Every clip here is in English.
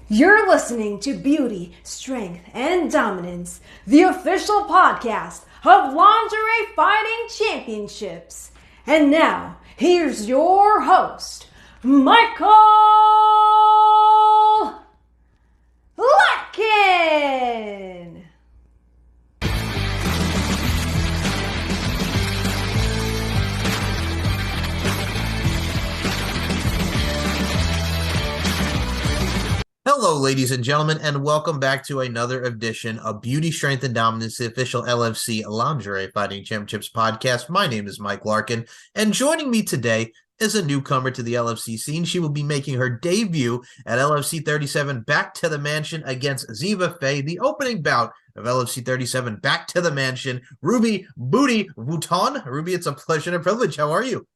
You're listening to Beauty, Strength, and Dominance, the official podcast of Lingerie Fighting Championships. And now, here's your host, Michael Larkin. Hello, ladies and gentlemen, and welcome back to another edition of Beauty, Strength, and Dominance, the official LFC Lingerie Fighting Championships podcast. My name is Mike Larkin, and joining me today is a newcomer to the LFC scene. She will be making her debut at LFC 37 Back to the Mansion against Ziva Fey, the opening bout of LFC 37 Back to the Mansion. Ruby Booty Vuitton. Ruby, it's a pleasure and a privilege. How are you?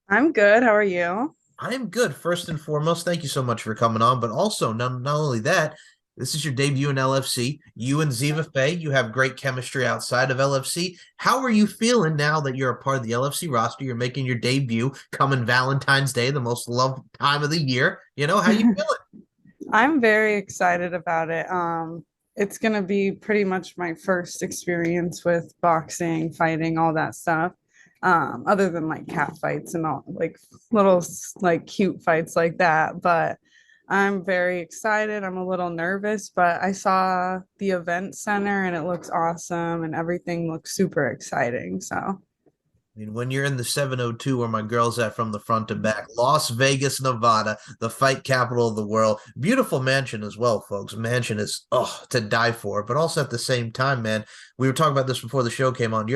I'm good. How are you? I'm good. First and foremost, thank you so much for coming on. But also, not only that, this is your debut in LFC. You and Ziva Fey, you have great chemistry outside of LFC. How are you feeling now that you're a part of the LFC roster? You're making your debut coming Valentine's Day, the most loved time of the year. How you feeling? I'm very excited about it. It's gonna be pretty much my first experience with boxing, fighting, all that stuff. Other than like cat fights and all like little like cute fights like that. But I'm very excited. I'm a little nervous, but I saw the event center and it looks awesome and everything looks super exciting. So When you're in the 702 where my girl's at from the front to back, Las Vegas, Nevada, the fight capital of the world, beautiful mansion as well, folks. Mansion is, to die for. But also at the same time, man, we were talking about this before the show came on.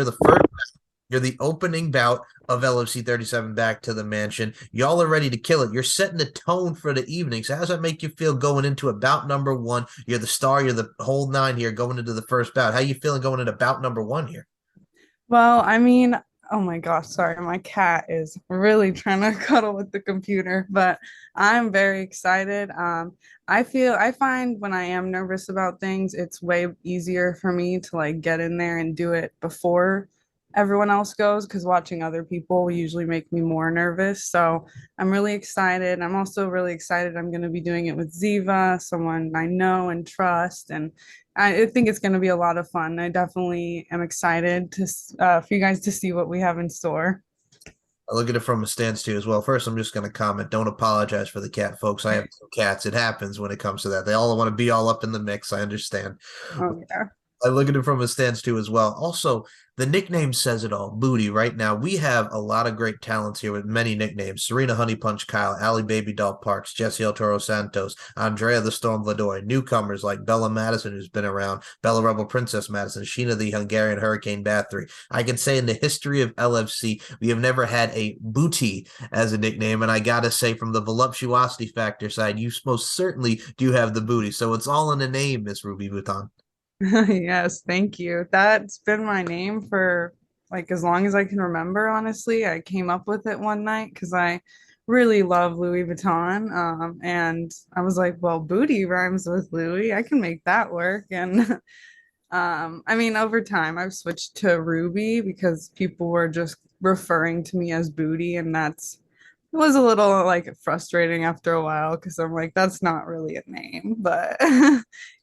You're the opening bout of LFC 37 Back to the Mansion. Y'all are ready to kill it. You're setting the tone for the evening. So how does that make you feel going into a bout number one? You're the star. You're the whole nine here going into the first bout. How you feeling going into bout number one here? well, I mean, oh my gosh, sorry, my cat is really trying to cuddle with the computer, but I'm very excited. I find when I am nervous about things, it's way easier for me to like get in there and do it before everyone else goes because watching other people will usually make me more nervous. So I'm really excited. I'm also really excited. I'm going to be doing it with Ziva, someone I know and trust, and I think it's going to be a lot of fun. I definitely am excited to for you guys to see what we have in store. I look at it from a stance too as well. First, I'm just going to comment. Don't apologize for the cat, folks. I have two cats. It happens when it comes to that. They all want to be all up in the mix. I understand. Oh yeah. I look at it from a stance too as well. Also, the nickname says it all. Booty. Right now, we have a lot of great talents here with many nicknames: Serena Honey Punch Kyle, Ali Baby Doll Parks, Jesse El Toro Santos, Andrea the Storm Vlador, newcomers like Bella Madison, who's been around, Bella Rebel Princess Madison, Sheena the Hungarian Hurricane Bathory. I can say in the history of LFC, we have never had a booty as a nickname, and I gotta say, from the voluptuosity factor side, you most certainly do have the booty. So it's all in the name, Miss Ruby Vuitton. Yes, thank you. That's been my name for like as long as I can remember, honestly. I came up with it one night because I really love Louis Vuitton. And I was like, well, booty rhymes with Louis. I can make that work. And I mean, over time I've switched to Ruby because people were just referring to me as booty, and that's it was a little like frustrating after a while because I'm like, that's not really a name, but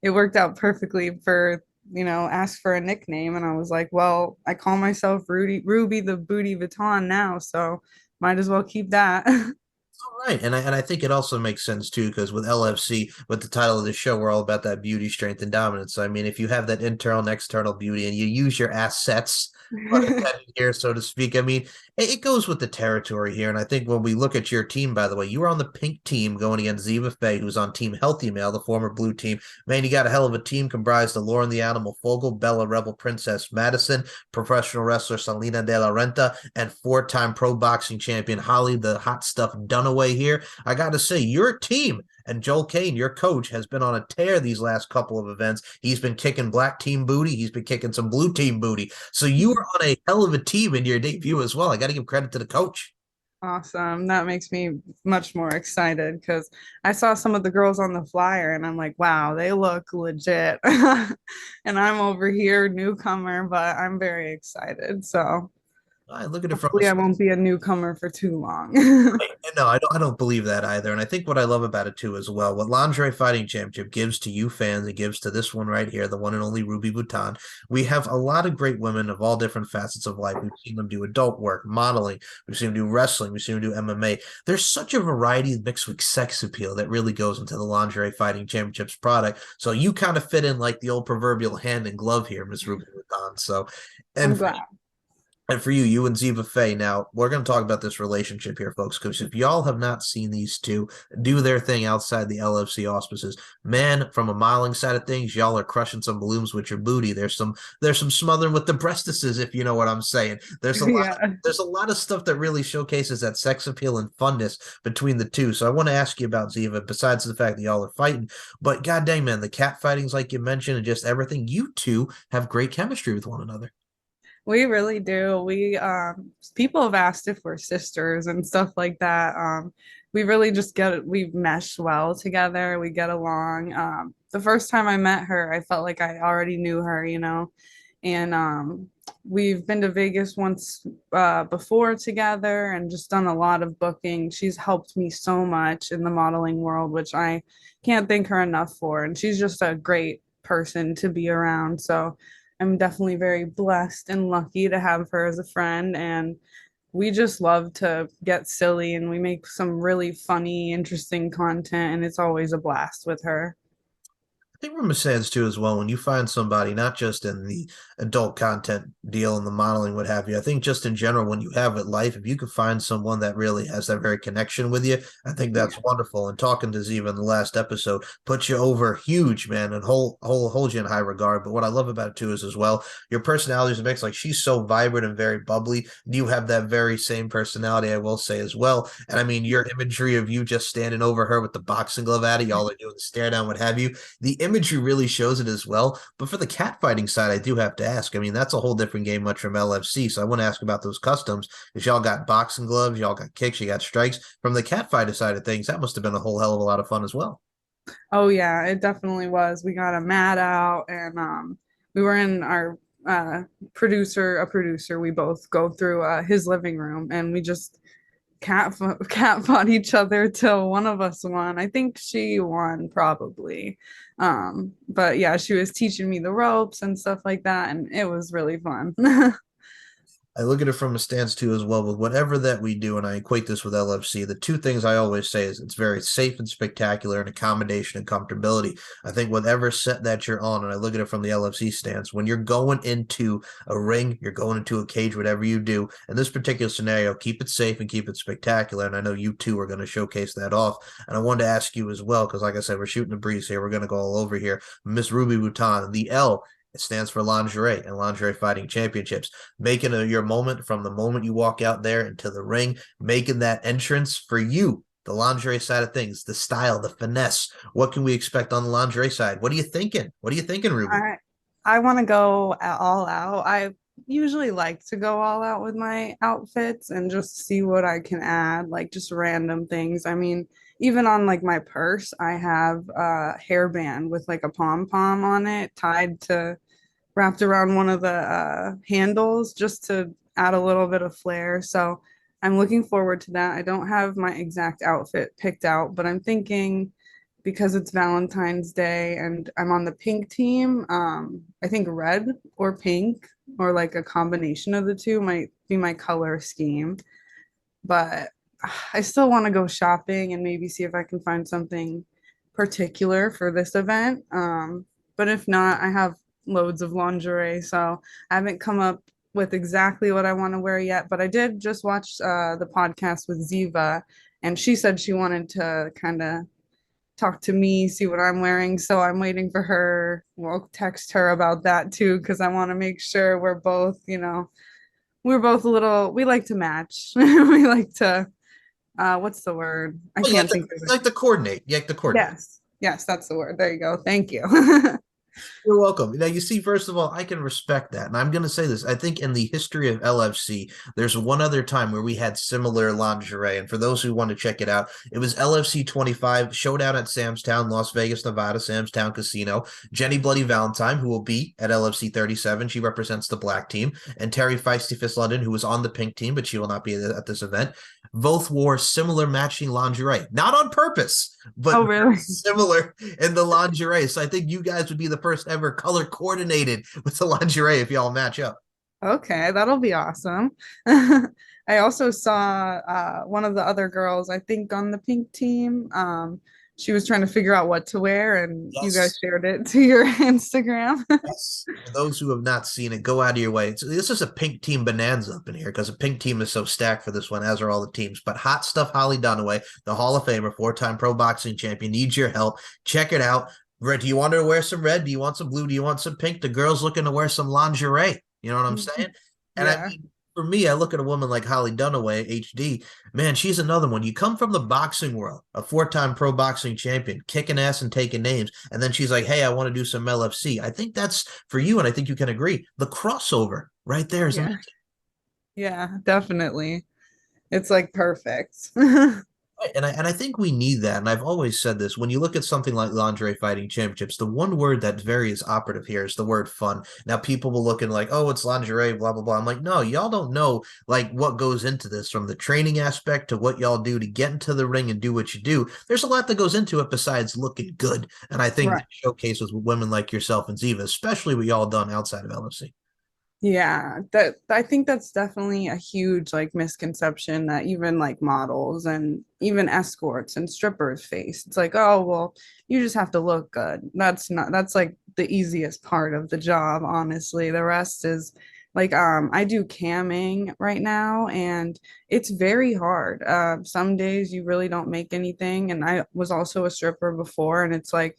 it worked out perfectly for, ask for a nickname. And I was like, well, I call myself Ruby the Booty Vuitton now, so might as well keep that. Right, and I think it also makes sense too, because with LFC, with the title of the show, we're all about that beauty, strength, and dominance. So, I mean, if you have that internal and external beauty, and you use your assets, pun intended here, so to speak, I mean, it goes with the territory here. And I think when we look at your team, by the way, you were on the pink team going against Ziva Fey, who's on Team Healthy Male, the former blue team. Man, you got a hell of a team comprised of Lauren the Animal Fogel, Bella Rebel Princess Madison, professional wrestler Salina De La Renta, and four-time pro boxing champion Holly the Hot Stuff Dunaway here. I got to say, your team and Joel Kane, your coach, has been on a tear these last couple of events. He's been kicking black team booty. He's been kicking some blue team booty. So you were on a hell of a team in your debut as well. I got to give credit to the coach. Awesome. That makes me much more excited because I saw some of the girls on the flyer and I'm like, wow, they look legit. And I'm over here, newcomer, but I'm very excited. So I look at it from Hopefully, I a won't be a newcomer for too long. no, I don't believe that either. And I think what I love about it too as well, what Lingerie Fighting Championship gives to you fans, it gives to this one right here, the one and only Ruby Vuitton. We have a lot of great women of all different facets of life. We've seen them do adult work, modeling, we've seen them do wrestling, we've seen them do MMA. There's such a variety mixed with sex appeal that really goes into the Lingerie Fighting Championships product. So you kind of fit in like the old proverbial hand and glove here, Miss Ruby Vuitton. So I'm and glad. and for you, you and Ziva Fey. Now, we're going to talk about this relationship here, folks, because if y'all have not seen these two do their thing outside the LFC auspices, man, from a modeling side of things, y'all are crushing some balloons with your booty. There's some smothering with the breastises, if you know what I'm saying. Yeah. There's a lot of stuff that really showcases that sex appeal and funness between the two. So I want to ask you about Ziva, besides the fact that y'all are fighting, but god dang, man, the cat fightings like you mentioned and just everything, you two have great chemistry with one another. We really do. People have asked if we're sisters and stuff like that. We really just we mesh well together. We get along. The first time I met her, I felt like I already knew her, and we've been to Vegas once before together and just done a lot of booking. She's helped me so much in the modeling world, which I can't thank her enough for. And she's just a great person to be around. So I'm definitely very blessed and lucky to have her as a friend. And we just love to get silly and we make some really funny, interesting content. And it's always a blast with her. I think from a sense too as well, when you find somebody not just in the adult content deal and the modeling, what have you, I think just in general, when you have it life, if you could find someone that really has that very connection with you, I think that's wonderful. And talking to Ziva in the last episode puts you over huge, man, and hold you in high regard. But what I love about it too is as well, your personality is a mix. Like she's so vibrant and very bubbly. You have that very same personality, I will say as well. And I mean, your imagery of you just standing over her with the boxing glove at it, y'all are doing the stare down, what have you. The imagery really shows it as well. But for the catfighting side, I do have to ask. I mean, that's a whole different game, much from LFC. So I want to ask about those customs. Because y'all got boxing gloves, y'all got kicks, you got strikes. From the catfighter side of things, that must have been a whole hell of a lot of fun as well. Oh yeah, it definitely was. We got a mat out and we were in our producer. We both go through his living room and we just cat fought each other till one of us won. I think she won probably. But yeah, she was teaching me the ropes and stuff like that, and it was really fun. I look at it from a stance too as well with whatever that we do, and I equate this with LFC. The two things I always say is it's very safe and spectacular and accommodation and comfortability. I think whatever set that you're on, and I look at it from the LFC stance, when you're going into a ring, you're going into a cage, whatever you do, in this particular scenario, keep it safe and keep it spectacular. And I know you two are going to showcase that off. And I wanted to ask you as well, because like I said, we're shooting a breeze here. We're going to go all over here. Miss Ruby Vuitton, the L, it stands for lingerie and lingerie fighting championships. Making your moment from the moment you walk out there into the ring, making that entrance for you, the lingerie side of things, the style, the finesse. What can we expect on the lingerie side? What are you thinking? What are you thinking, Ruby? I want to go all out. I usually like to go all out with my outfits and just see what I can add, like just random things. I mean, even on like my purse, I have a hairband with like a pom pom on it tied to wrapped around one of the handles just to add a little bit of flair. So I'm looking forward to that. I don't have my exact outfit picked out, but I'm thinking because it's Valentine's Day and I'm on the pink team, I think red or pink or like a combination of the two might be my color scheme. But I still want to go shopping and maybe see if I can find something particular for this event. But if not, I have loads of lingerie, so I haven't come up with exactly what I want to wear yet. But I did just watch the podcast with Ziva, and she said she wanted to kind of talk to me, see what I'm wearing. So I'm waiting for her. We'll text her about that too, because I want to make sure we're both a little, we like to match. We like to, what's the word? I can't think of it. Like to coordinate. You like to coordinate. Yes. Yes, that's the word. There you go. Thank you. You're welcome. Now, you see, first of all, I can respect that. And I'm going to say this. I think in the history of LFC, there's one other time where we had similar lingerie. And for those who want to check it out, it was LFC 25, showdown at Sam's Town, Las Vegas, Nevada, Sam's Town Casino. Jenny Bloody Valentine, who will be at LFC 37, she represents the black team. And Terry Feisty Fist London, who was on the pink team, but she will not be at this event. Both wore similar matching lingerie, not on purpose, but Oh, really? similar in the lingerie. So I think you guys would be the first ever color coordinated with the lingerie if y'all match up. Okay, that'll be awesome. I also saw one of the other girls, I think on the pink team. She was trying to figure out what to wear, and you Yes. guys shared it to your Instagram. Yes. For those who have not seen it, go out of your way. This is a pink team bonanza up in here because the pink team is so stacked for this one, as are all the teams. But Hot Stuff Holly Dunaway, the Hall of Famer, 4-time pro boxing champion, needs your help. Check it out. Red, do you want her to wear some red? Do you want some blue? Do you want some pink? The girl's looking to wear some lingerie. You know what I'm saying? And Yeah. I mean, for me, I look at a woman like Holly Dunaway, HD. Man, she's another one. You come from the boxing world, a 4-time pro boxing champion, kicking ass and taking names. And then she's like, hey, I want to do some LFC. I think that's for you. And I think you can agree. The crossover right there is Yeah. amazing. Yeah, definitely. It's like perfect. And I think we need that. And I've always said this. When you look at something like lingerie fighting championships, the one word that's very is operative here is the word fun. Now people will look and like, oh, it's lingerie, blah, blah, blah. I'm like, no, y'all don't know like what goes into this from the training aspect to what y'all do to get into the ring and do what you do. There's a lot that goes into it besides looking good. And I think Right. that showcases with women like yourself and Ziva, especially what y'all done outside of LFC. Yeah, that I think that's definitely a huge like misconception that even like models and even escorts and strippers face. It's like, oh, well, you just have to look good. That's like the easiest part of the job, honestly. The rest is like I do camming right now and it's very hard. Some days you really don't make anything, and I was also a stripper before, and it's like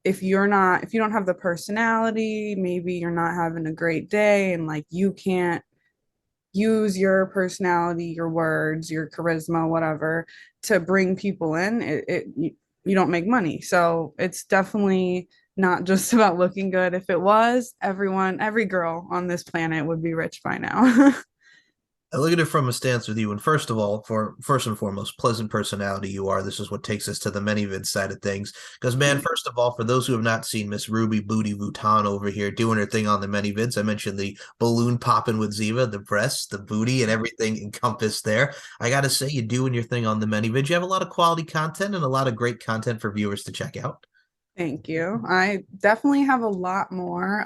if you don't have the personality, maybe you're not having a great day and like you can't use your personality, your words, your charisma, whatever, to bring people in, you don't make money. So it's definitely not just about looking good. If it was, every girl on this planet would be rich by now. I look at it from a stance with you. And first of all, for first and foremost, pleasant personality you are. This is what takes us to the many vid side of things. Because, man, first of all, for those who have not seen Miss Ruby Booty Vuitton over here doing her thing on the many vids, I mentioned the balloon popping with Ziva, the breasts, the booty, and everything encompassed there. I got to say, you're doing your thing on the many vids. You have a lot of quality content and a lot of great content for viewers to check out. Thank you. I definitely have a lot more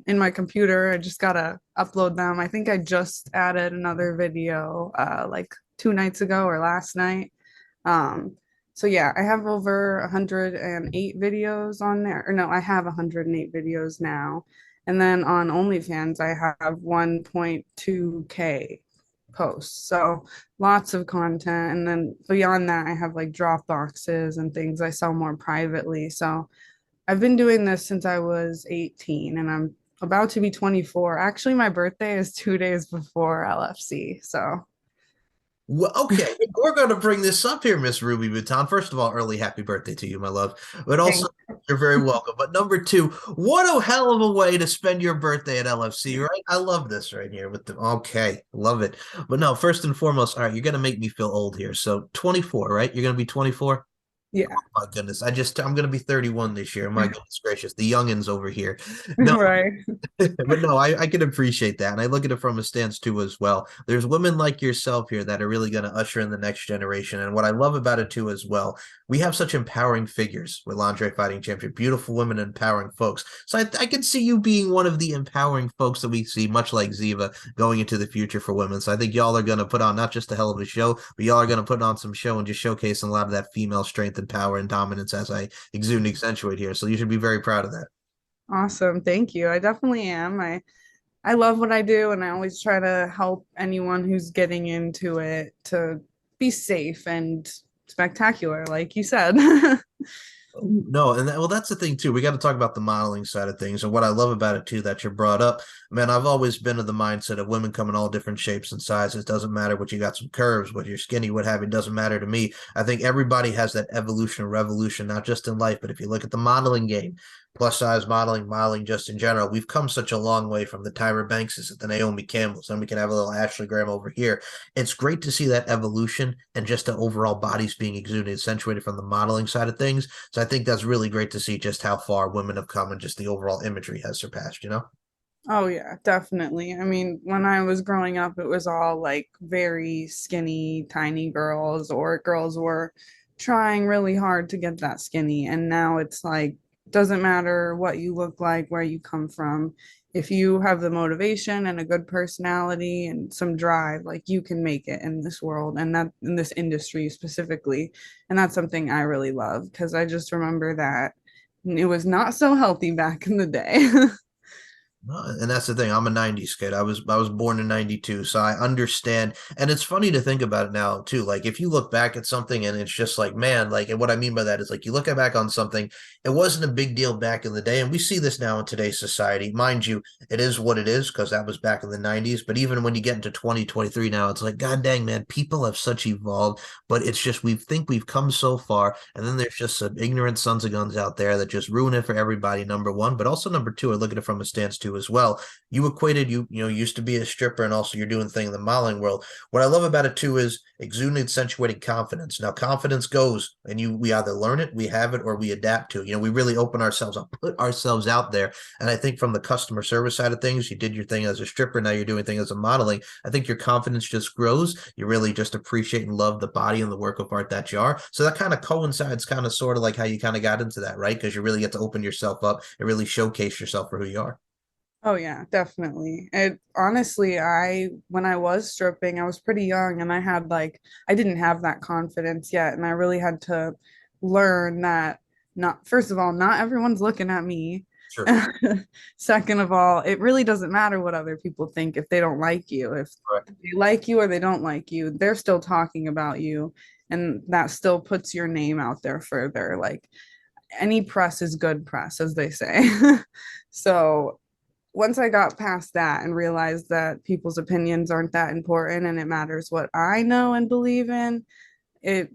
in my computer. I just gotta upload them. I think I just added another video like 2 nights ago or last night. So yeah, I have over 108 videos on there. Or no, I have 108 videos now. And then on OnlyFans, I have 1.2K posts. So lots of content. And then beyond that, I have like drop boxes and things I sell more privately. So I've been doing this since I was 18 and I'm about to be 24. Actually, my birthday is 2 days before LFC. So Well, okay, we're going to bring this up here, Miss Ruby Vuitton. First of all, early happy birthday to you, my love. But also, you're very welcome. But number two, what a hell of a way to spend your birthday at LFC, right? I love this right here with the okay, love it. But no, first and foremost, all right, you're going to make me feel old here. So 24, right? You're going to be 24? yeah, Oh my goodness. I'm going to be 31 this year. My goodness gracious. The youngins over here. No, right. but no, I can appreciate that. And I look at it from a stance too as well. There's women like yourself here that are really going to usher in the next generation. And what I love about it too as well, we have such empowering figures with Lingerie Fighting Champion, beautiful women empowering folks. So I can see you being one of the empowering folks that we see, much like Ziva, going into the future for women. So I think y'all are going to put on not just a hell of a show, but y'all are going to put on some show and just showcasing a lot of that female strength and power and dominance as I exude and accentuate here. So you should be very proud of that. Awesome. Thank you. I definitely am. I love what I do and I always try to help anyone who's getting into it to be safe and spectacular, like you said. No, and well, that's the thing too. We got to talk about the modeling side of things, and what I love about it too that you brought up, man. I've always been of the mindset of women come in all different shapes and sizes. Doesn't matter what you got, some curves, whether you're skinny, what have you. Doesn't matter to me. I think everybody has that evolution, revolution, not just in life, but if you look at the modeling game, plus size modeling, modeling just in general, we've come such a long way from the Tyra Bankses at the Naomi Campbells. Then we can have a little Ashley Graham over here. It's great to see that evolution and just the overall bodies being exuded, accentuated from the modeling side of things. So I think that's really great to see just how far women have come and just the overall imagery has surpassed, you know? Oh yeah, definitely. I mean, when I was growing up, it was all like very skinny, tiny girls, or girls were trying really hard to get that skinny. And now it's like, doesn't matter what you look like, where you come from. If you have the motivation and a good personality and some drive, like you can make it in this world and that in this industry specifically. And that's something I really love because I just remember that it was not so healthy back in the day. And that's the thing. I'm a '90s kid. I was born in '92, so I understand. And it's funny to think about it now too. Like if you look back at something and it's just like, man, like, and what I mean by that is like you look back on something, it wasn't a big deal back in the day, and we see this now in today's society. Mind you, it is what it is because that was back in the '90s. But even when you get into 2023 now, it's like, god dang, man, people have such evolved. But it's just we think we've come so far, and then there's just some ignorant sons of guns out there that just ruin it for everybody. Number one, but also number two, I look at it from a stance too as well. You equated you used to be a stripper and also you're doing things in the modeling world. What I love about it too is exuding accentuating confidence. Now confidence goes and we either learn it, we have it, or we adapt to it. We really open ourselves up, put ourselves out there. And I think from the customer service side of things, you did your thing as a stripper, now you're doing things as a modeling. I think your confidence just grows. You really just appreciate and love the body and the work of art that you are. So that kind of coincides kind of sort of like how you kind of got into that, right? Because you really get to open yourself up and really showcase yourself for who you are. Oh yeah, definitely. It honestly, I when I was stripping, I was pretty young and I had like I didn't have that confidence yet and I really had to learn that not first of all, not everyone's looking at me. Sure. Second of all, it really doesn't matter what other people think if they don't like you. If Correct. they like you or they don't like you, they're still talking about you and that still puts your name out there further. Like any press is good press, as they say. So once I got past that and realized that people's opinions aren't that important and it matters what I know and believe in, it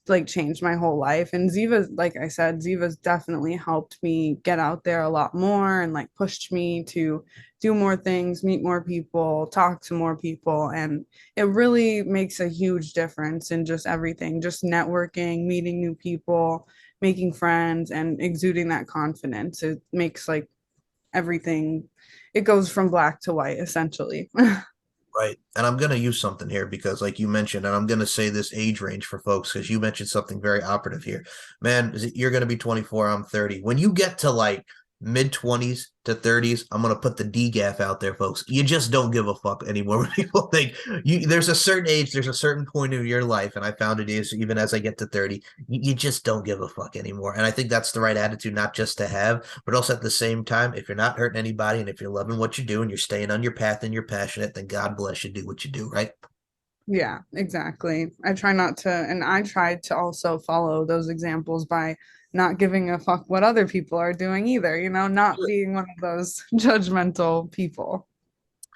like changed my whole life. And Ziva, like I said, Ziva's definitely helped me get out there a lot more and like pushed me to do more things, meet more people, talk to more people. And it really makes a huge difference in just everything, just networking, meeting new people, making friends, and exuding that confidence. It makes like everything, it goes from black to white essentially. Right. And I'm going to use something here because, like you mentioned, and I'm going to say this age range for folks because you mentioned something very operative here. Man, you're going to be 24, I'm 30. When you get to like mid 20s to 30s, I'm going to put the DGAF out there, folks. You just don't give a fuck anymore when people think there's a certain age, there's a certain point of your life. And I found it is even as I get to 30, you just don't give a fuck anymore. And I think that's the right attitude, not just to have, but also at the same time, if you're not hurting anybody and if you're loving what you do and you're staying on your path and you're passionate, then God bless you, do what you do, right? Yeah, exactly. I try not to, and I try to also follow those examples by not giving a fuck what other people are doing either, not being one of those judgmental people.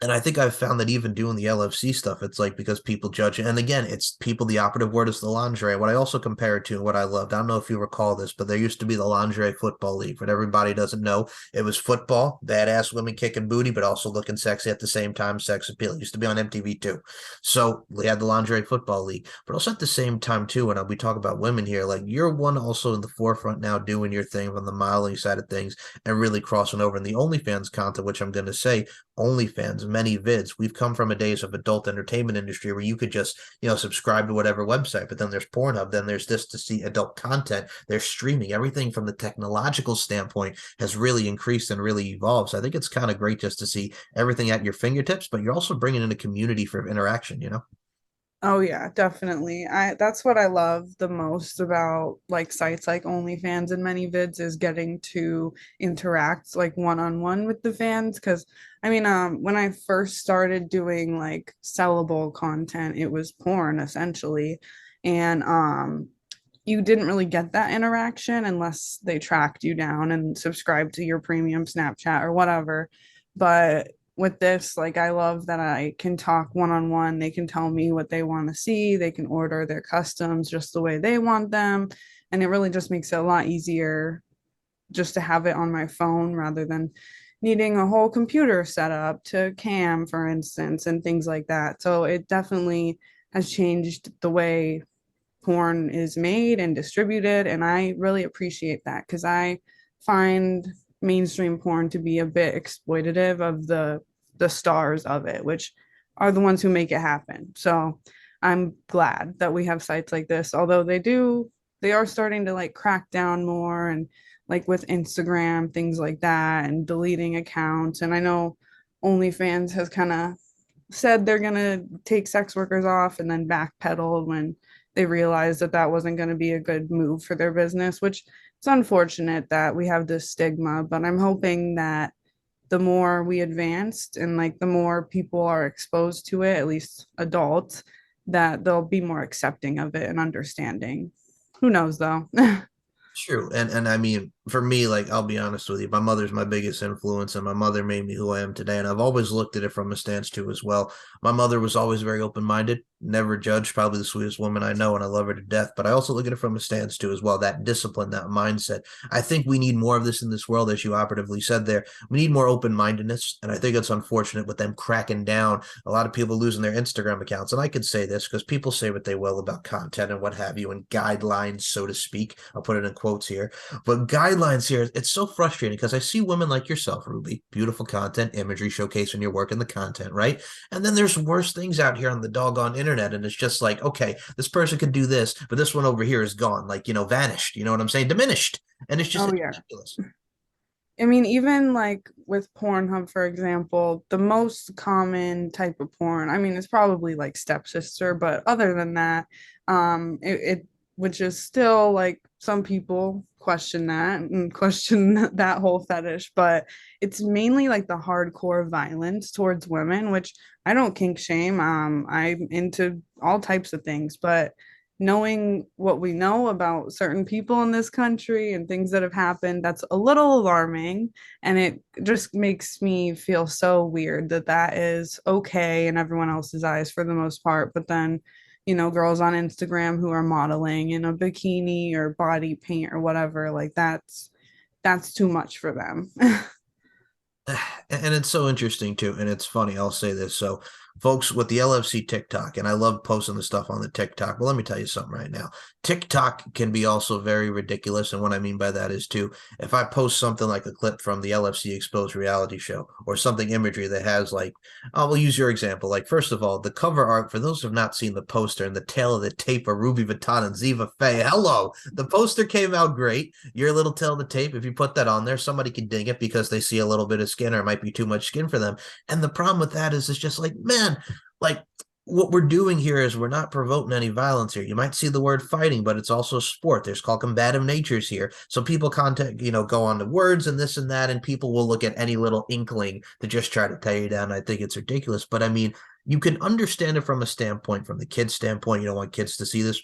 And I think I've found that even doing the LFC stuff, it's like because people judge it. And again, it's people, the operative word is the lingerie. What I also compare it to and what I loved, I don't know if you recall this, but there used to be the lingerie football league. But everybody doesn't know, it was football, badass women kicking booty, but also looking sexy at the same time, sex appeal. It used to be on MTV too. So we had the lingerie football league, but also at the same time too, when we talk about women here, like you're one also in the forefront now doing your thing on the modeling side of things and really crossing over in the OnlyFans content, which I'm going to say, OnlyFans, many vids. We've come from a days of adult entertainment industry where you could just, subscribe to whatever website, but then there's Pornhub, then there's this to see adult content. There's streaming. Everything from the technological standpoint has really increased and really evolved. So I think it's kind of great just to see everything at your fingertips, but you're also bringing in a community for interaction. Oh yeah, definitely. That's what I love the most about like sites like OnlyFans and many vids is getting to interact like one-on-one with the fans. Because I mean, when I first started doing like sellable content, it was porn essentially, and you didn't really get that interaction unless they tracked you down and subscribed to your premium Snapchat or whatever. But with this, like, I love that I can talk one on one. They can tell me what they want to see, they can order their customs just the way they want them. And it really just makes it a lot easier just to have it on my phone rather than needing a whole computer set up to cam, for instance, and things like that. So it definitely has changed the way porn is made and distributed. And I really appreciate that because I find mainstream porn to be a bit exploitative of the stars of it, which are the ones who make it happen. So I'm glad that we have sites like this, although they are starting to like crack down more, and like with Instagram, things like that, and deleting accounts. And I know OnlyFans has kind of said they're going to take sex workers off and then backpedaled when they realized that that wasn't going to be a good move for their business, which it's unfortunate that we have this stigma. But I'm hoping that the more we advanced and like the more people are exposed to it, at least adults, that they'll be more accepting of it and understanding. Who knows though? True. And I mean, for me, like, I'll be honest with you, my mother's my biggest influence, and my mother made me who I am today. And I've always looked at it from a stance too as well. My mother was always very open-minded, never judged, probably the sweetest woman I know, and I love her to death. But I also look at it from a stance too as well, that discipline, that mindset. I think we need more of this in this world, as you operatively said there. We need more open-mindedness, and I think it's unfortunate with them cracking down. A lot of people losing their Instagram accounts, and I could say this because people say what they will about content and what have you, and guidelines, so to speak. I'll put it in quotes here. But guidelines here, it's so frustrating because I see women like yourself, Ruby, beautiful content, imagery, showcasing your work in the content, right? And then there's worse things out here on the doggone internet. And it's just like, okay, this person could do this, but this one over here is gone, like, vanished. You know what I'm saying? Diminished. And it's just Yeah. ridiculous. I mean, even like with Pornhub, for example, the most common type of porn, I mean, it's probably like stepsister, but other than that, it which is still like some people question that and question that whole fetish, but it's mainly like the hardcore violence towards women, which I don't kink shame. I'm into all types of things, but knowing what we know about certain people in this country and things that have happened, that's a little alarming. And it just makes me feel so weird that that is okay in everyone else's eyes for the most part. But then, girls on Instagram who are modeling in a bikini or body paint or whatever, like that's too much for them. And it's so interesting too, and it's funny. I'll say this. So, folks, with the LFC TikTok, and I love posting the stuff on the TikTok, but let me tell you something right now. TikTok can be also very ridiculous, and what I mean by that is too, if I post something like a clip from the LFC Exposed reality show or something imagery that has like, I will use your example. Like, first of all, the cover art, for those who have not seen the poster and the tail of the tape of Ruby Vuitton and Ziva Fey, hello, the poster came out great. Your little tail of the tape, if you put that on there, somebody can dig it because they see a little bit of skin or it might be too much skin for them. And the problem with that is it's just like, man, like, what we're doing here is we're not provoking any violence here. You might see the word fighting, but it's also sport. There's called combative natures here. So people go on to words and this and that, and people will look at any little inkling to just try to tear you down. I think it's ridiculous. But I mean, you can understand it from a standpoint, from the kid's standpoint. You don't want kids to see this.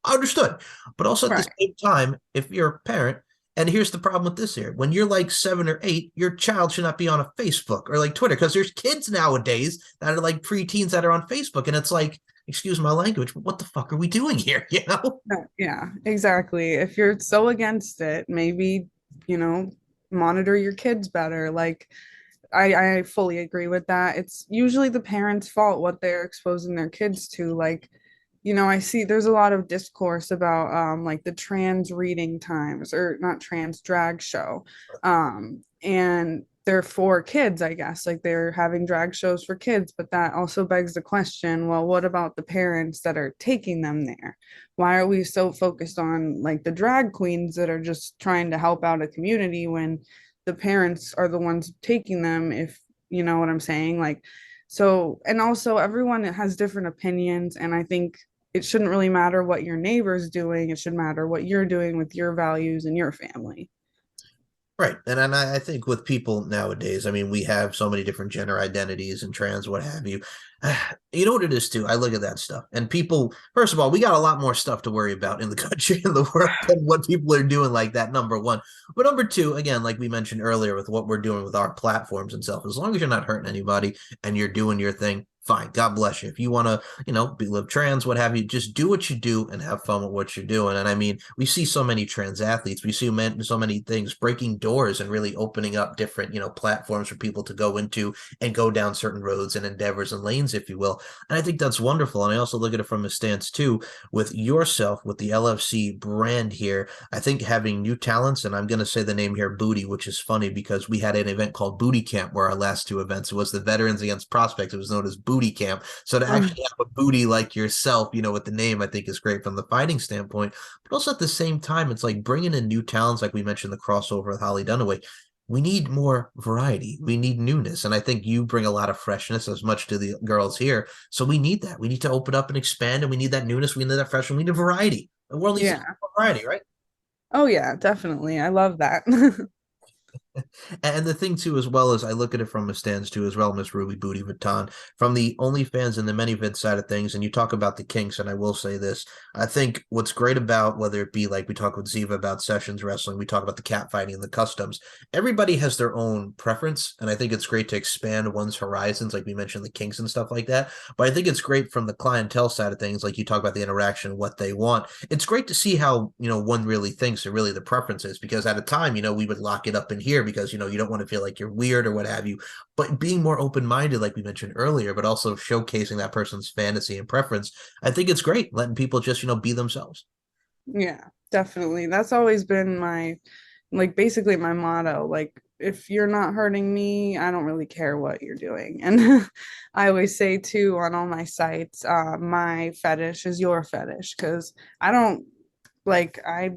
Understood. But also at the same time, if you're a parent, and here's the problem with this here. When you're like 7 or 8, your child should not be on a Facebook or like Twitter, because there's kids nowadays that are like preteens that are on Facebook. And it's like, excuse my language, but what the fuck are we doing here? Yeah, exactly. If you're so against it, maybe, monitor your kids better. Like, I fully agree with that. It's usually the parents' fault what they're exposing their kids to. Like, I see there's a lot of discourse about like the trans reading times, or not trans drag show. And they're for kids, I guess. Like, they're having drag shows for kids, but that also begs the question, well, what about the parents that are taking them there? Why are we so focused on like the drag queens that are just trying to help out a community when the parents are the ones taking them, if you know what I'm saying? Like, so, and also everyone has different opinions, and I think it shouldn't really matter what your neighbor's doing. It should matter what you're doing with your values and your family. Right. And I think with people nowadays, I mean, we have so many different gender identities and trans, what have you. You know what it is too? I look at that stuff and people, first of all, we got a lot more stuff to worry about in the country and the world than what people are doing like that, number one. But number two, again, like we mentioned earlier with what we're doing with our platforms and stuff, as long as you're not hurting anybody and you're doing your thing, fine. God bless you. If you want to, live trans, what have you, just do what you do and have fun with what you're doing. And I mean, we see so many trans athletes, we see so many things breaking doors and really opening up different, platforms for people to go into and go down certain roads and endeavors and lanes, if you will. And I think that's wonderful. And I also look at it from a stance too, with yourself, with the LFC brand here. I think having new talents, and I'm going to say the name here, Booty, which is funny because we had an event called Booty Camp where our last two events, it was the Veterans Against Prospects. It was known as Booty Camp. So to actually have a booty like yourself, with the name, I think is great from the fighting standpoint. But also at the same time, it's like bringing in new talents, like we mentioned the crossover with Holly Dunaway. We need more variety. We need newness. And I think you bring a lot of freshness as much to the girls here. So we need that. We need to open up and expand, and we need that newness. We need that freshness. We need a variety. The world needs variety, right? Oh, yeah, definitely. I love that. And the thing too, as well as I look at it from a stance too, as well, Miss Ruby Booty Vuitton, from the OnlyFans and the ManyVid side of things, and you talk about the kinks, and I will say this, I think what's great about whether it be like we talk with Ziva about sessions wrestling, we talk about the cat fighting and the customs, everybody has their own preference, and I think it's great to expand one's horizons, like we mentioned the kinks and stuff like that, but I think it's great from the clientele side of things, like you talk about the interaction, what they want. It's great to see how, one really thinks or really the preference is, because at a time, we would lock it up in here because you don't want to feel like you're weird or what have you, but being more open-minded, like we mentioned earlier, but also showcasing that person's fantasy and preference, I think it's great letting people just be themselves. Yeah, definitely. That's always been my, like, basically my motto. Like, if you're not hurting me, I don't really care what you're doing. And I always say too on all my sites, my fetish is your fetish, because I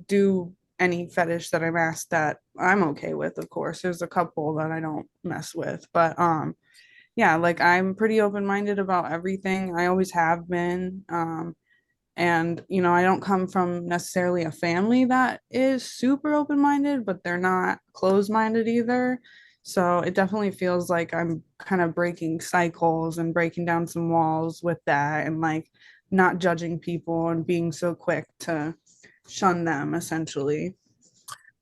do any fetish that I'm asked that I'm okay with. Of course, there's a couple that I don't mess with, but yeah, like I'm pretty open-minded about everything. I always have been. And I don't come from necessarily a family that is super open-minded, but they're not closed-minded either. So it definitely feels like I'm kind of breaking cycles and breaking down some walls with that, and like not judging people and being so quick to shun them essentially.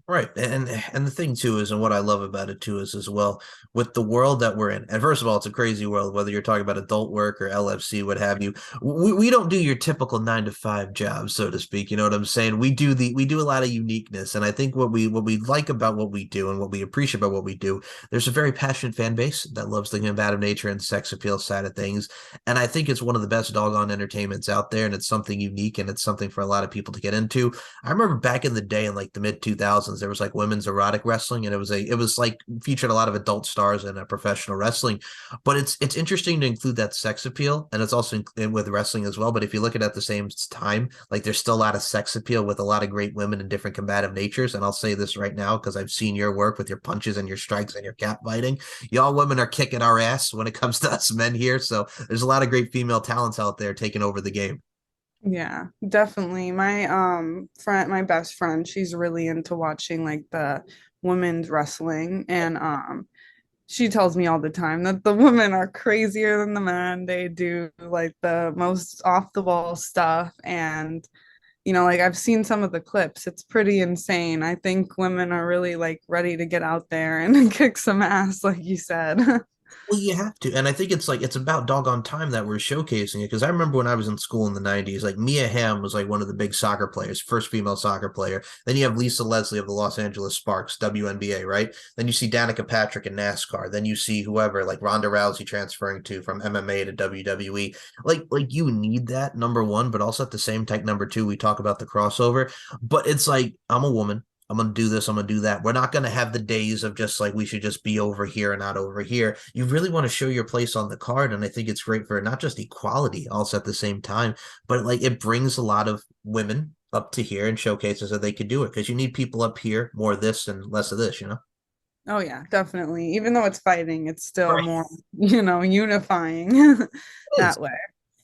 Right. And the thing too is, and what I love about it too is as well, with the world that we're in. And first of all, it's a crazy world, whether you're talking about adult work or LFC, what have you. We don't do your typical 9 to 5 job, so to speak. You know what I'm saying? We do a lot of uniqueness. And I think what we like about what we do and what we appreciate about what we do, there's a very passionate fan base that loves the combative nature and sex appeal side of things. And I think it's one of the best doggone entertainments out there, and it's something unique, and it's something for a lot of people to get into. I remember back in the day in like the mid 2000s, there was like women's erotic wrestling, and it was like featured a lot of adult stars in professional wrestling. But it's interesting to include that sex appeal, and it's also with wrestling as well. But if you look at it at the same time, like there's still a lot of sex appeal with a lot of great women in different combative natures. And I'll say this right now because I've seen your work with your punches and your strikes and your cat fighting. Y'all women are kicking our ass when it comes to us men here. So there's a lot of great female talents out there taking over the game. Yeah, definitely. My best friend, she's really into watching like the women's wrestling, and she tells me all the time that the women are crazier than the men. They do like the most off the wall stuff, and like I've seen some of the clips. It's pretty insane. I think women are really like ready to get out there and kick some ass, like you said. Well, you have to. And I think it's about doggone time that we're showcasing it. Because I remember when I was in school in the 90s, like Mia Hamm was like one of the big soccer players, first female soccer player. Then you have Lisa Leslie of the Los Angeles Sparks, WNBA, right? Then you see Danica Patrick in NASCAR. Then you see whoever, like Ronda Rousey transferring from MMA to WWE. Like you need that, number one, but also at the same time, number two, we talk about the crossover. But it's like, I'm a woman. I'm going to do this. I'm going to do that. We're not going to have the days of just like, we should just be over here and not over here. You really want to show your place on the card. And I think it's great for not just equality also at the same time, but like it brings a lot of women up to here and showcases that they could do it, because you need people up here, more of this and less of this, Oh yeah, definitely. Even though it's fighting, it's still Right. more, unifying It is. that way.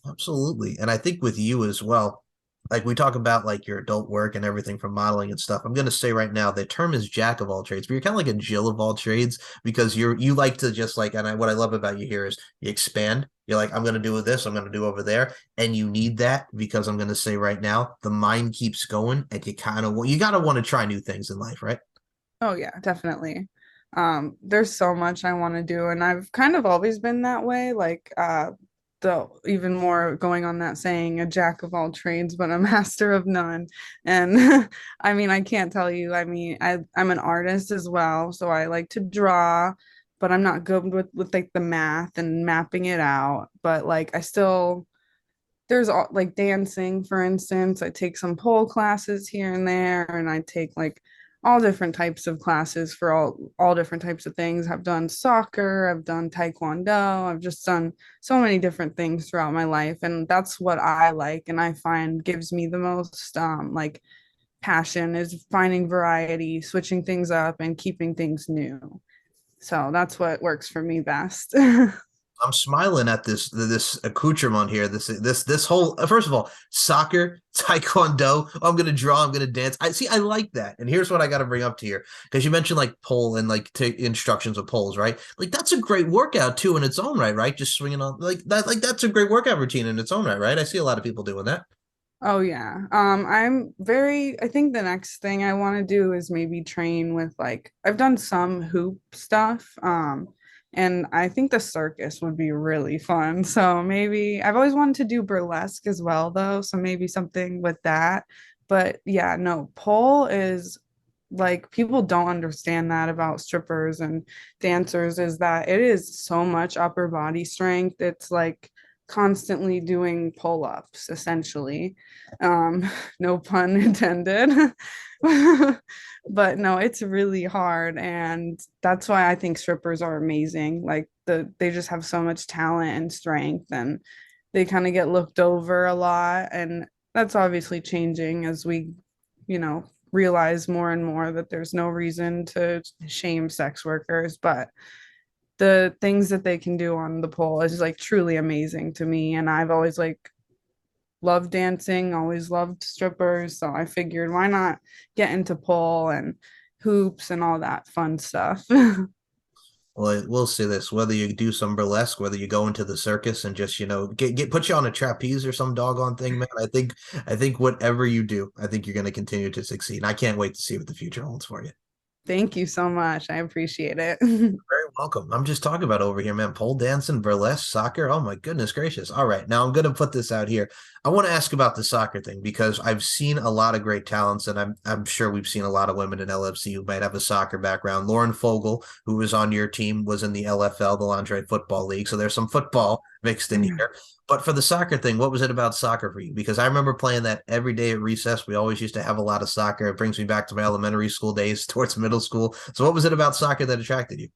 Absolutely. And I think with you as well, like we talk about like your adult work and everything from modeling and stuff. I'm gonna say right now the term is jack of all trades, but you're kind of like a Jill of all trades because you like to just like, and what I love about you here is you expand. You're like, I'm gonna do this, I'm gonna do over there, and you need that because I'm gonna say right now the mind keeps going, and you gotta want to try new things in life, right? Oh yeah, definitely. There's so much I want to do, and I've kind of always been that way. Like, the even more going on that saying, a jack of all trades, but a master of none. And I mean, I can't tell you. I mean, I'm an artist as well, so I like to draw, but I'm not good with like the math and mapping it out. But like, I still there's all like dancing, for instance. I take some pole classes here and there, and I take like all different types of classes for all different types of things. I've done soccer, I've done taekwondo, I've just done so many different things throughout my life, and that's what I like and I find gives me the most like passion is finding variety, switching things up and keeping things new. So that's what works for me best. I'm smiling at this accoutrement here. This whole first of all, soccer, taekwondo. I'm gonna draw. I'm gonna dance. I like that. And here's what I got to bring up to here because you mentioned like pole and like instructions of poles, right? Like that's a great workout too in its own right, right? Just swinging on like that. Like that's a great workout routine in its own right, right? I see a lot of people doing that. Oh yeah. I think the next thing I want to do is maybe train with like I've done some hoop stuff. And I think the circus would be really fun. So maybe I've always wanted to do burlesque as well though, so maybe something with that. But yeah, no, pole is like people don't understand that about strippers and dancers is that it is so much upper body strength. It's like constantly doing pull-ups essentially. um no pun intended. But no, it's really hard, and that's why I think strippers are amazing. Like they just have so much talent and strength, and they kind of get looked over a lot, and that's obviously changing as we realize more and more that there's no reason to shame sex workers, but the things that they can do on the pole is like truly amazing to me. And I've always like loved dancing, always loved strippers. So I figured why not get into pole and hoops and all that fun stuff. Well, we'll see this. Whether you do some burlesque, whether you go into the circus and just get put you on a trapeze or some doggone thing, man. I think whatever you do, I think you're going to continue to succeed. And I can't wait to see what the future holds for you. Thank you so much. I appreciate it. Very welcome. I'm just talking about over here, man. Pole dancing, burlesque, soccer. Oh my goodness gracious. All right. Now I'm gonna put this out here. I want to ask about the soccer thing because I've seen a lot of great talents, and I'm sure we've seen a lot of women in LFC who might have a soccer background. Lauren Fogel, who was on your team, was in the LFL, the Lingerie Football League. So there's some football mixed in here. But for the soccer thing, what was it about soccer for you? Because I remember playing that every day at recess. We always used to have a lot of soccer. It brings me back to my elementary school days towards middle school. So what was it about soccer that attracted you?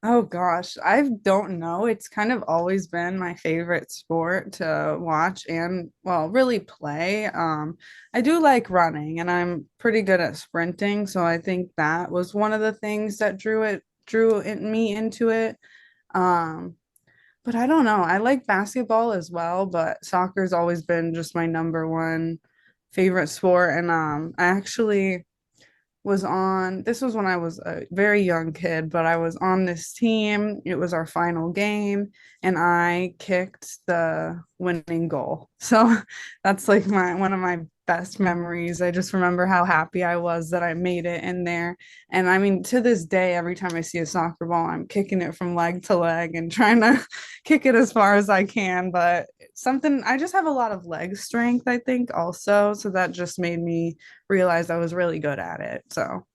Oh gosh, I don't know. It's kind of always been my favorite sport to watch and well, really play. I do like running and I'm pretty good at sprinting, so I think that was one of the things that me into it. Um, but I don't know. I like basketball as well, but soccer's always been just my number one favorite sport. And I actually this was when I was a very young kid, but I was on this team. It was our final game, and I kicked the winning goal. So that's like my one of my best memories. I just remember how happy I was that I made it in there. And I mean, to this day, every time I see a soccer ball, I'm kicking it from leg to leg and trying to kick it as far as I can. But something I just have a lot of leg strength, I think, also. So that just made me realized I was really good at it. So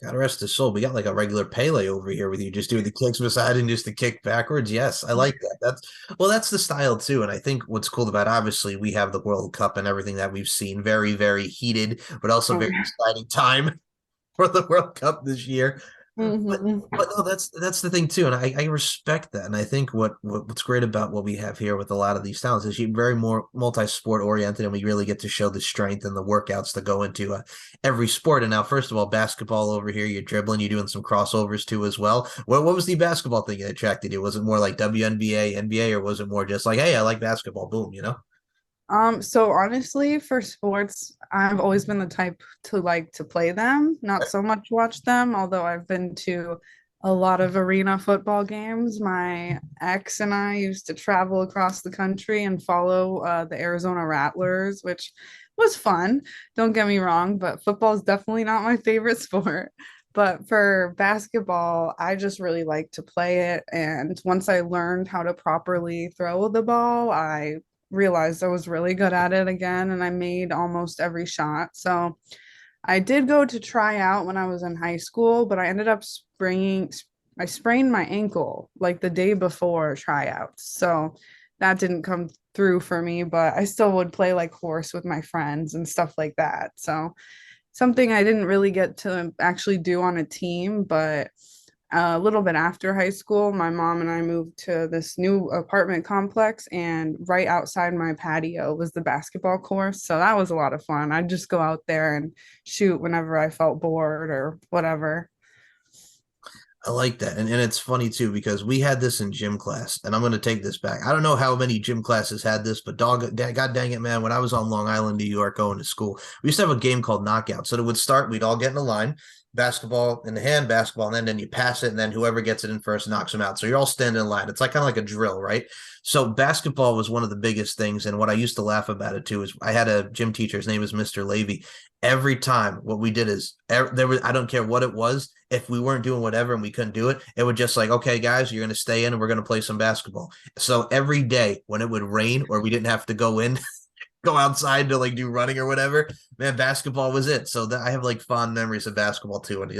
God rest his soul. We got like a regular Pele over here with you, just doing the kicks beside and just the kick backwards. Yes, I like that. That's the style too. And I think what's cool about obviously we have the World Cup and everything that we've seen. Very, very heated, but also oh, very yeah. exciting time for the World Cup this year. But, Mhm. but no, that's the thing too, and I respect that. And I think what's great about what we have here with a lot of these talents is you're very more multi-sport oriented, and we really get to show the strength and the workouts that go into every sport. And now, first of all, basketball over here, you're dribbling, you're doing some crossovers too as well. What was the basketball thing that attracted you? Was it more like WNBA, NBA, or was it more just like, hey, I like basketball, boom, So honestly, for sports, I've always been the type to like to play them, not so much watch them, although I've been to a lot of arena football games. My ex and I used to travel across the country and follow the Arizona Rattlers, which was fun. Don't get me wrong, but football is definitely not my favorite sport. But for basketball, I just really like to play it. And once I learned how to properly throw the ball, I realized I was really good at it again and I made almost every shot. So I did go to try out when I was in high school, but I ended up I sprained my ankle like the day before tryouts. So that didn't come through for me, but I still would play like horse with my friends and stuff like that. So something I didn't really get to actually do on a team, but a little bit after high school, my mom and I moved to this new apartment complex, and right outside my patio was the basketball course. So that was a lot of fun. I'd just go out there and shoot whenever I felt bored or whatever. I like that. And it's funny too, because we had this in gym class, and I'm going to take this back. I don't know how many gym classes had this, but God dang it, man. When I was on Long Island, New York, going to school, we used to have a game called Knockout. So it would start, we'd all get in a line, basketball in the hand, basketball, and then you pass it, and then whoever gets it in first knocks them out. So you're all standing in line. It's like kind of like a drill, right? So basketball was one of the biggest things. And what I used to laugh about it too is I had a gym teacher, his name was Mr. Levy. Every time what we did is there was, I don't care what it was, if we weren't doing whatever and we couldn't do it, it would just like, okay, guys, you're going to stay in and we're going to play some basketball. So every day when it would rain or we didn't have to go in, go outside to like do running or whatever, man, basketball was it. So that I have like fond memories of basketball too. And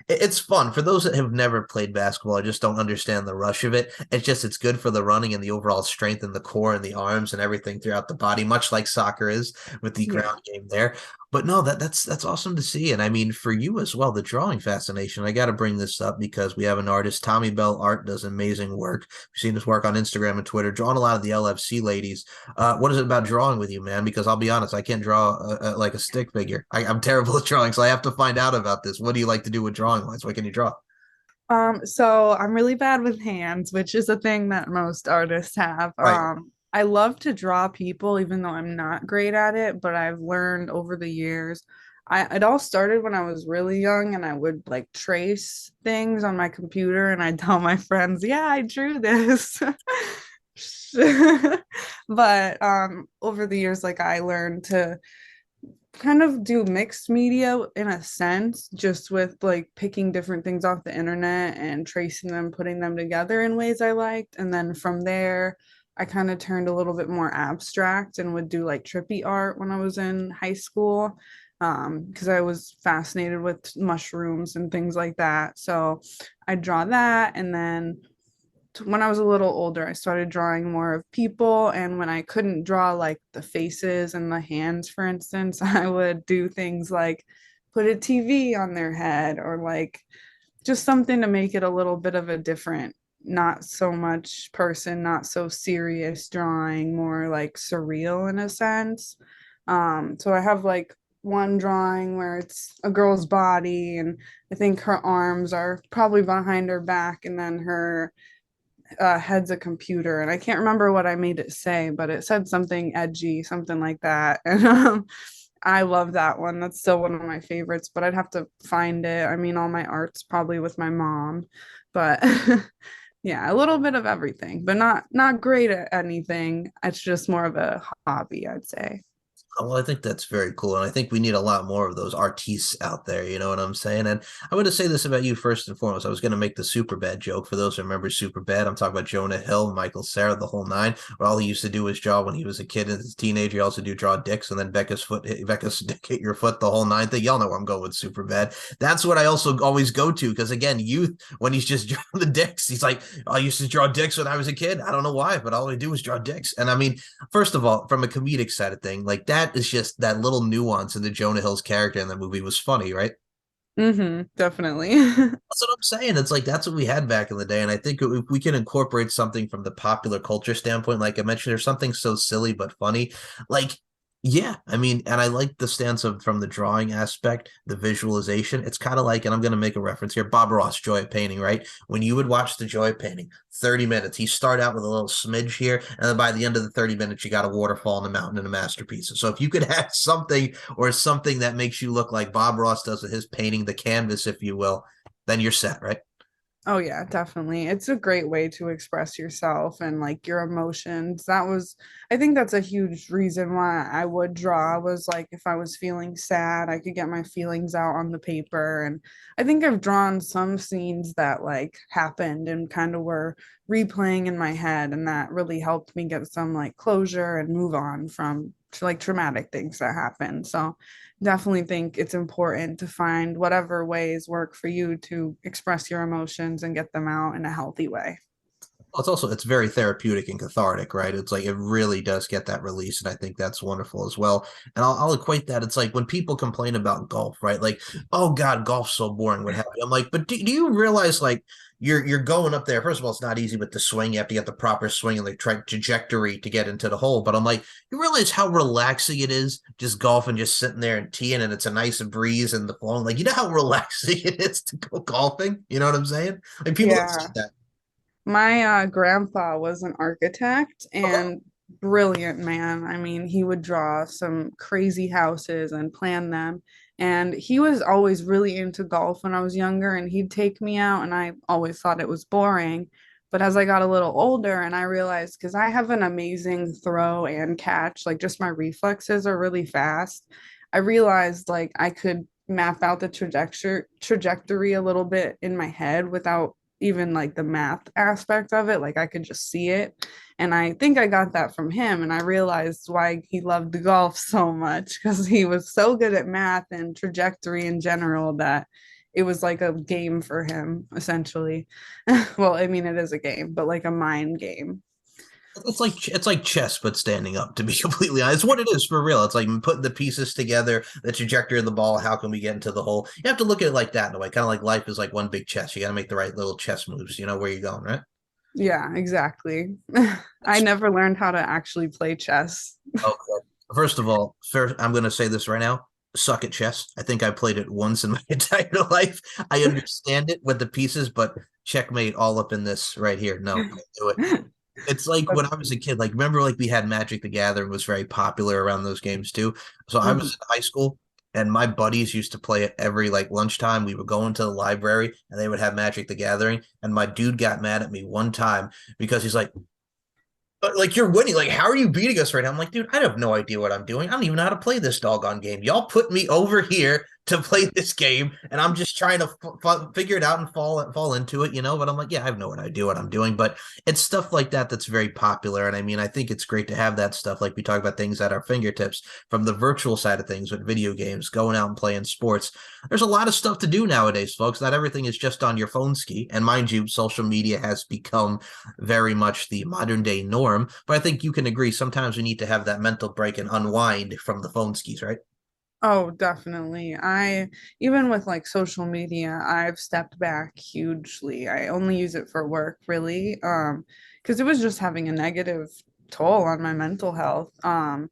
it's fun for those that have never played basketball. I just don't understand the rush of it. It's good for the running and the overall strength and the core and the arms and everything throughout the body, much like soccer is with the Yeah. ground game there. But no, that's awesome to see. And I mean, for you as well, the drawing fascination. I got to bring this up because we have an artist, Tommy Bell Art, does amazing work. We've seen his work on Instagram and Twitter, drawing a lot of the LFC ladies. What is it about drawing with you, man? Because I'll be honest, I can't draw like a stick figure. I'm terrible at drawing, so I have to find out about this. What do you like to do with drawing wise? What can you draw? So I'm really bad with hands, which is a thing that most artists have. Right. I love to draw people, even though I'm not great at it, but I've learned over the years. It all started when I was really young and I would like trace things on my computer and I'd tell my friends, yeah, I drew this. But over the years, like I learned to kind of do mixed media in a sense, just with like picking different things off the internet and tracing them, putting them together in ways I liked. And then from there, I kind of turned a little bit more abstract and would do like trippy art when I was in high school, because I was fascinated with mushrooms and things like that. So I draw that, and then when I was a little older, I started drawing more of people. And when I couldn't draw like the faces and the hands, for instance, I would do things like put a TV on their head or like just something to make it a little bit of a different, not so much person, not so serious drawing, more like surreal in a sense. So I have like one drawing where it's a girl's body, and I think her arms are probably behind her back, and then her head's a computer, and I can't remember what I made it say, but it said something edgy, something like that. And I love that one. That's still one of my favorites, but I'd have to find it. I mean, all my art's probably with my mom, but yeah, a little bit of everything, but not great at anything. It's just more of a hobby, I'd say. Well, I think that's very cool. And I think we need a lot more of those artistes out there. You know what I'm saying? And I want to say this about you first and foremost. I was going to make the Superbad joke for those who remember Superbad. I'm talking about Jonah Hill, Michael Cera, the whole nine, where all he used to do was draw when he was a kid and as a teenager. He also do draw dicks, and then Becca's dick hit your foot, the whole nine thing. Y'all know where I'm going with Superbad. That's what I also always go to, because again, youth, when he's just drawing the dicks, he's like, I used to draw dicks when I was a kid. I don't know why, but all I do is draw dicks. And I mean, first of all, from a comedic side of thing, like that is just that little nuance in the Jonah Hill's character in that movie was funny, right? Definitely. That's what I'm saying. It's like that's what we had back in the day. And I think if we can incorporate something from the popular culture standpoint, like I mentioned, there's something so silly but funny. Like Yeah, I mean, and I like the stance of from the drawing aspect, the visualization. It's kind of like, and I'm going to make a reference here, Bob Ross, Joy of Painting, right? When you would watch the Joy of Painting, 30 minutes, he start out with a little smidge here, and then by the end of the 30 minutes, you got a waterfall and a mountain and a masterpiece. So if you could have something or something that makes you look like Bob Ross does with his painting, the canvas, if you will, then you're set, right? Oh yeah, definitely. It's a great way to express yourself and like your emotions. I think that's a huge reason why I would draw was like if I was feeling sad, I could get my feelings out on the paper. And I think I've drawn some scenes that like happened and kind of were replaying in my head, and that really helped me get some like closure and move on from like traumatic things that happened. So definitely think it's important to find whatever ways work for you to express your emotions and get them out in a healthy way. Well, it's very therapeutic and cathartic, right? It's like it really does get that release, and I think that's wonderful as well. And I'll equate that. It's like when people complain about golf, right? Like, oh God, golf's so boring. What have you? I'm like, but do you realize like you're going up there? First of all, it's not easy with the swing. You have to get the proper swing and the trajectory to get into the hole. But I'm like, you realize how relaxing it is just golfing, just sitting there and teeing, and it's a nice breeze and the flowing. Like, you know how relaxing it is to go golfing. You know what I'm saying? Like people don't see Yeah. that. My grandpa was an architect and brilliant man. I mean, he would draw some crazy houses and plan them. And he was always really into golf when I was younger, and he'd take me out, and I always thought it was boring. But as I got a little older and I realized, because I have an amazing throw and catch, like just my reflexes are really fast, I realized like I could map out the trajectory a little bit in my head without even like the math aspect of it. Like I could just see it. And I think I got that from him. And I realized why he loved the golf so much, because he was so good at math and trajectory in general that it was like a game for him, essentially. Well, I mean, it is a game, but like a mind game. It's like chess, but standing up. To be completely honest, it's what it is for real. It's like putting the pieces together, the trajectory of the ball. How can we get into the hole? You have to look at it like that in a way. Kind of like life is like one big chess. You got to make the right little chess moves. You know where you're going, right? Yeah, exactly. I never learned how to actually play chess. Okay. First of all, first, I'm going to say this right now. Suck at chess. I think I played it once in my entire life. I understand it with the pieces, but checkmate all up in this right here. No, don't do it. It's like when I was a kid, like remember like we had Magic the Gathering was very popular around those games too. So I was Mhm. in high school and my buddies used to play it every like lunchtime. We would go into the library and they would have Magic the Gathering. And my dude got mad at me one time because he's like you're winning. Like, how are you beating us right now? I'm like, dude, I have no idea what I'm doing. I don't even know how to play this doggone game. Y'all put me over here to play this game, and I'm just trying to figure it out and fall into it, you know. But I'm like, yeah, I have no idea what I'm doing. But it's stuff like that that's very popular, and I mean, I think it's great to have that stuff. Like we talk about things at our fingertips from the virtual side of things with video games, going out and playing sports. There's a lot of stuff to do nowadays, folks. Not everything is just on your phone ski, and mind you, social media has become very much the modern day norm. But I think you can agree sometimes we need to have that mental break and unwind from the phone skis, right? Oh, definitely. Even with like social media, I've stepped back hugely. I only use it for work, really, because it was just having a negative toll on my mental health. And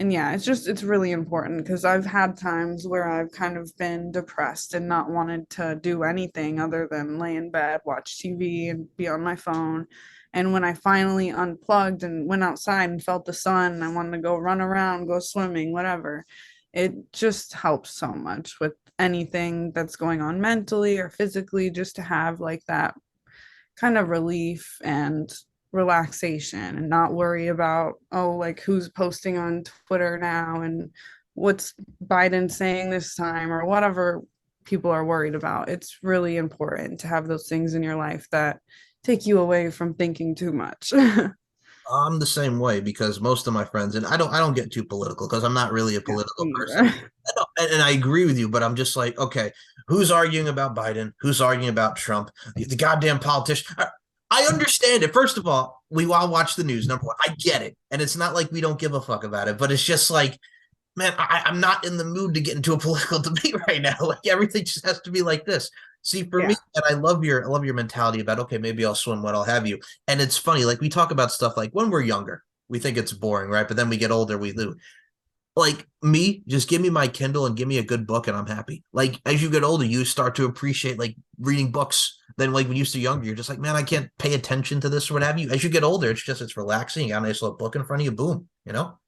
yeah, it's really important because I've had times where I've kind of been depressed and not wanted to do anything other than lay in bed, watch TV, and be on my phone. And when I finally unplugged and went outside and felt the sun, I wanted to go run around, go swimming, whatever, it just helps so much with anything that's going on mentally or physically, just to have like that kind of relief and relaxation and not worry about, oh, like who's posting on Twitter now and what's Biden saying this time or whatever people are worried about. It's really important to have those things in your life that take you away from thinking too much. I'm the same way because most of my friends, and I don't get too political because I'm not really a Yeah, political me person. either. And I agree with you, but I'm just like, okay, who's arguing about Biden? Who's arguing about Trump? The goddamn politician. I understand it. First of all, we all watch the news. Number one, I get it, and it's not like we don't give a fuck about it, but it's just like, man, I'm not in the mood to get into a political debate right now. Like everything just has to be like this. See, for me, Yeah. and I love your mentality about okay, maybe I'll swim, what I'll have you. And it's funny, like we talk about stuff like when we're younger, we think it's boring, right? But then we get older, we lose. like me, just give me my Kindle and give me a good book and I'm happy. Like as you get older, you start to appreciate like reading books. Then like when you used to younger, you're just like, man, I can't pay attention to this or what have you. As you get older, it's relaxing. You got a nice little book in front of you, boom, you know?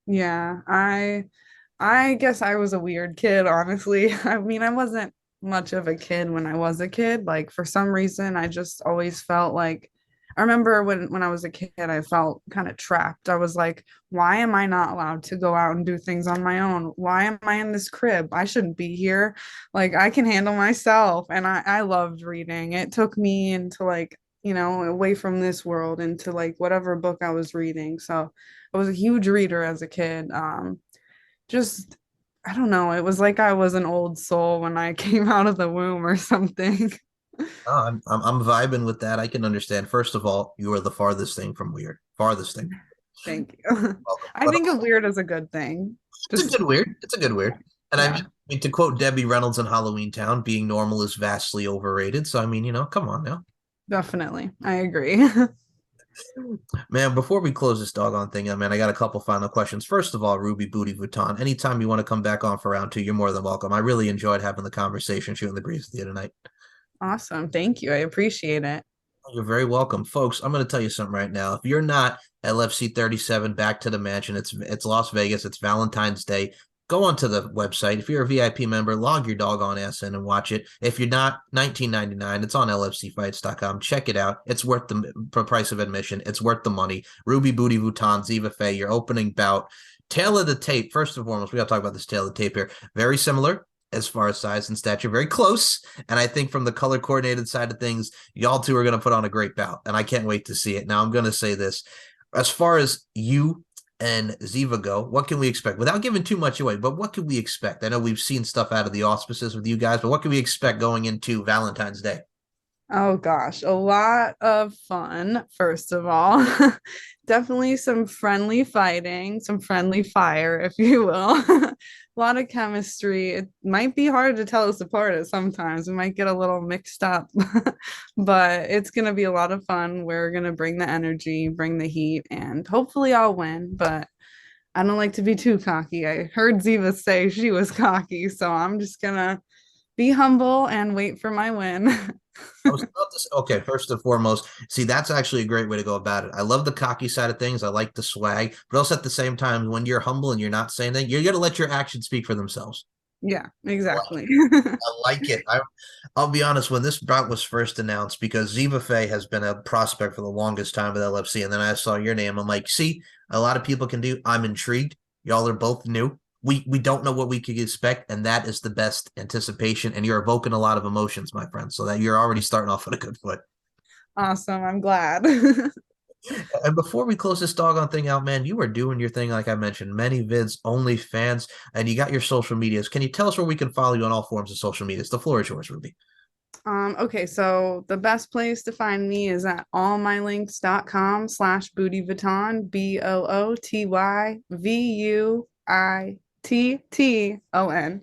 Yeah, I guess I was a weird kid, honestly. I mean, I wasn't much of a kid when I was a kid. Like for some reason, I just always felt like I remember when I was a kid, I felt kind of trapped. I was like, why am I not allowed to go out and do things on my own? Why am I in this crib? I shouldn't be here. Like I can handle myself. And I loved reading. It took me into like, away from this world into like whatever book I was reading. So I was a huge reader as a kid. Just I don't know, it was like I was an old soul when I came out of the womb or something. Oh, I'm vibing with that. I can understand. First of all, you are the farthest thing from weird. Farthest thing. Thank you. Welcome. I But think a weird is a good thing. it's a Just good weird. It's a good weird. And yeah, mean, to quote Debbie Reynolds in Halloween Town, being normal is vastly overrated. So I mean, come on now. definitely. I agree. Man, before we close this doggone thing up, man, I got a couple final questions. First of all, Ruby Booty Vuitton, anytime you want to come back on for round two, you're more than welcome. I really enjoyed having the conversation, shooting the breeze with you tonight. Awesome. Thank you. I appreciate it. You're very welcome. Folks, I'm going to tell you something right now. If you're not LFC 37 back to the mansion, it's Las Vegas, it's Valentine's Day. Go onto the website. If you're a VIP member, log your doggone ass in and watch it. If you're not, $19.99. It's on LFCfights.com. Check it out. It's worth the price of admission. It's worth the money. Ruby Booty Vuitton, Ziva Fey, your opening bout. Tail of the tape. First and foremost, we got to talk about this tail of the tape here. Very similar as far as size and stature, very close. And I think from the color coordinated side of things, y'all two are going to put on a great bout. And I can't wait to see it. Now, I'm going to say this. As far as you and Ziva go, what can we expect? Without giving too much away, but what can we expect? I know we've seen stuff out of the auspices with you guys, but what can we expect going into Valentine's Day? Oh gosh, a lot of fun, first of all. Definitely some friendly fighting, some friendly fire, if you will. A lot of chemistry. It might be hard to tell us apart at sometimes. We might get a little mixed up, but it's going to be a lot of fun. We're going to bring the energy, bring the heat, and hopefully I'll win, but I don't like to be too cocky. I heard Ziva say she was cocky, so I'm just going to be humble and wait for my win. Okay, first and foremost, see, that's actually a great way to go about it. I love the cocky side of things. I like the swag, but also at the same time, when you're humble and you're not saying that, you're going to let your actions speak for themselves. Yeah, exactly. I like it. I'll be honest, when this bout was first announced, because Ziva Fey has been a prospect for the longest time with LFC, and then I saw your name. I'm like, see, a lot of people can do. I'm intrigued. Y'all are both new. We don't know what we could expect, and that is the best anticipation. And you're evoking a lot of emotions, my friend, so that you're already starting off on a good foot. Awesome. I'm glad. And before we close this doggone thing out, man, you are doing your thing, like I mentioned, many vids, OnlyFans, and you got your social medias. Can you tell us where we can follow you on all forms of social medias? The floor is yours, Ruby. Okay, so the best place to find me is at allmylinks.com/Booty Vuitton, BOOTYVUITTON.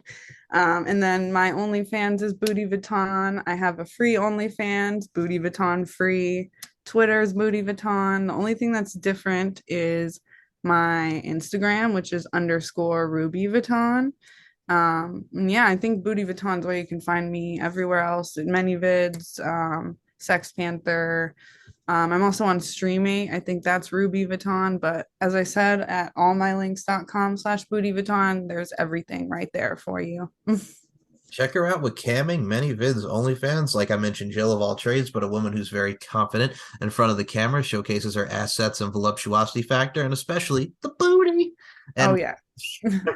And then my OnlyFans is Booty Vuitton. I have a free OnlyFans, Booty Vuitton free. Twitter's Booty Vuitton. The only thing that's different is my Instagram, which is _Ruby Vuitton. And yeah, I think Booty Vuitton's where you can find me everywhere else in many vids, Sex Panther. I'm also on Streamy. I think that's Ruby Vuitton. But as I said, at allmylinks.com/Booty Vuitton, there's everything right there for you. Check her out with camming, many vids, OnlyFans. Like I mentioned, Jill of all trades, but a woman who's very confident in front of the camera, showcases her assets and voluptuosity factor, and especially the booty. And Oh yeah.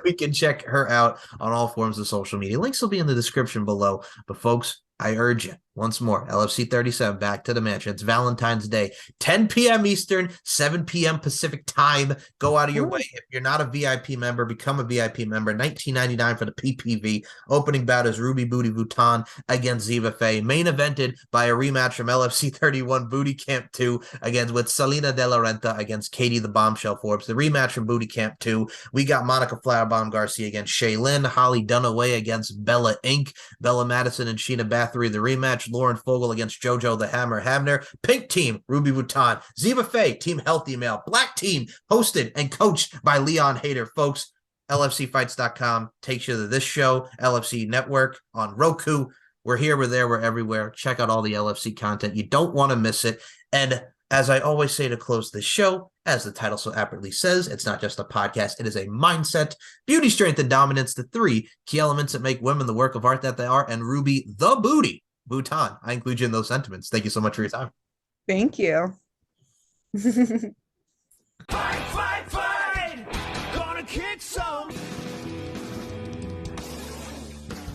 we can check her out on all forms of social media. Links will be in the description below. But folks, I urge you, once more, LFC 37, back to the mansion. It's Valentine's Day, 10 p.m. Eastern, 7 p.m. Pacific time. Go out of your way. If you're not a VIP member, become a VIP member. $19.99 for the PPV. Opening bout is Ruby Booty Vuitton against Ziva Fey. Main evented by a rematch from LFC 31 Booty Camp 2 against with Selena De La Renta against Katie the Bombshell Forbes. The rematch from Booty Camp 2. We got Monica Flowerbomb Garcia against Shaylin, Holly Dunaway against Bella Inc., Bella Madison and Sheena Bathory, the rematch, Lauren Fogel against JoJo the Hammer Hamner, Pink Team, Ruby Vuitton, Ziva Fey, Team Healthy Male, Black Team, hosted and coached by Leon Hader. Folks, LFCfights.com takes you to this show, LFC Network on Roku. We're here, we're there, we're everywhere. Check out all the LFC content. You don't want to miss it. And as I always say to close this show, as the title so aptly says, it's not just a podcast, it is a mindset. Beauty, strength, and dominance, the three key elements that make women the work of art that they are. And Ruby, the Booty Vuitton, I include you in those sentiments. Thank you so much for your time. Thank you.